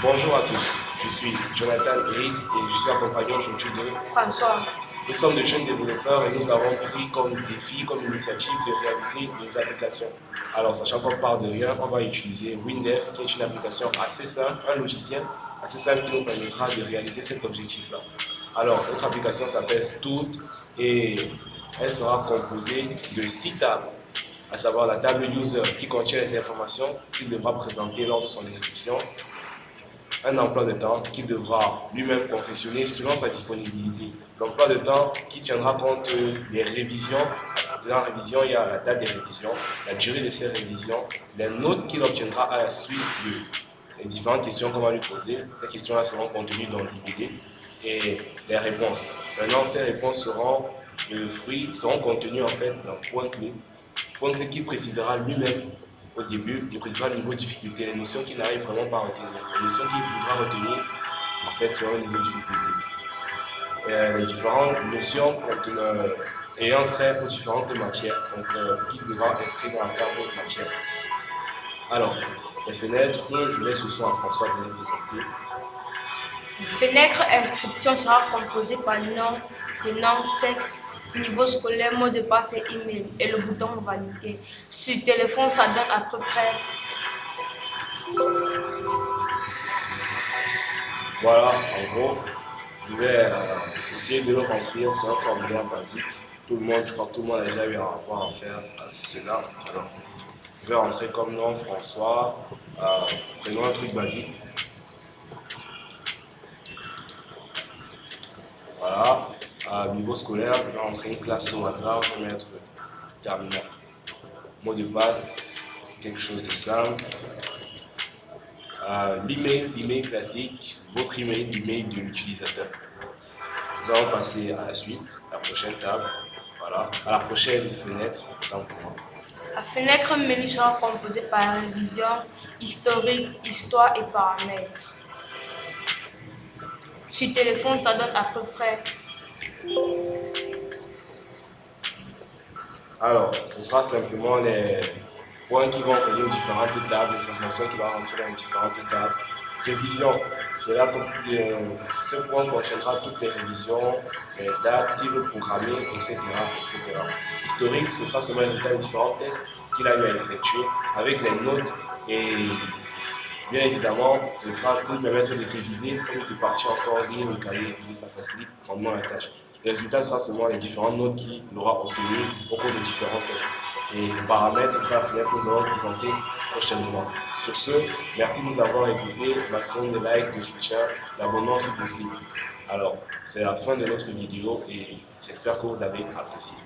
Bonjour à tous, je suis Jonathan Hayes et je suis accompagné aujourd'hui de François. Nous sommes de jeunes développeurs et nous avons pris comme défi, comme initiative de réaliser des applications. Alors, sachant qu'on part de rien, on va utiliser WinDev, qui est une application assez simple, un logiciel assez simple qui nous permettra de réaliser cet objectif-là. Alors, notre application s'appelle Stood et elle sera composée de 6 tables, à savoir la table user qui contient les informations qu'il devra présenter lors de son inscription, un emploi de temps qu'il devra lui-même confectionner selon sa disponibilité. L'emploi de temps qui tiendra compte des révisions. Dans la révision, il y a la date des révisions, la durée de ces révisions, les notes qu'il obtiendra à la suite des différentes questions qu'on va lui poser. Ces questions-là seront contenues dans l'IBD et les réponses. Maintenant, ces réponses seront seront contenues en fait dans point clé qui précisera lui-même au début, il précisera le niveau de difficulté, les notions qu'il n'arrive vraiment pas à retenir. Les notions qu'il voudra retenir, en fait, seront au niveau de difficulté. Les différentes notions ayant trait aux différentes matières, donc qu'il devra inscrire dans la table de matière. Alors, les fenêtres, je laisse le son à François de les présenter. Fenêtre inscription sera composée par nom, prénom, sexe, niveau scolaire, mot de passe et email et le bouton valider. Sur téléphone, ça donne à peu près. Voilà, en gros, je vais essayer de le remplir. C'est un formulaire basique. Tout le monde, je crois que tout le monde a déjà eu à avoir à faire cela. Alors, je vais rentrer comme nom François. Prenons un truc basique. Voilà. Niveau scolaire, je vais rentrer une classe au hasard. Je vais mettre terminal. Mot de passe, quelque chose de simple. L'email classique, votre email, l'email de l'utilisateur. Nous allons passer à la suite, la prochaine table, voilà, à la prochaine fenêtre. La fenêtre menu sera composée par révision, historique, histoire et paramètres. Sur téléphone, ça donne à peu près. Alors, ce sera simplement les points qui vont venir aux différentes tables, les informations qui vont rentrer dans les différentes tables. Révision, c'est là que ce point contiendra toutes les révisions, les dates, s'il veut programmer, etc., etc. Historique, ce sera seulement le résultat des différents tests qu'il a eu à effectuer avec les notes et bien évidemment, ce sera pour lui permettre de réviser, comme de partir encore lire le cahier, donc ça facilite grandement la tâche. Le résultat sera seulement les différentes notes qu'il aura obtenues au cours des différents tests. Et les paramètres, ce sera la fenêtre que nous allons présenter prochainement. Sur ce, merci de nous avoir écoutés, maximum de likes, de soutien, d'abonnements si possible. Alors, c'est la fin de notre vidéo et j'espère que vous avez apprécié.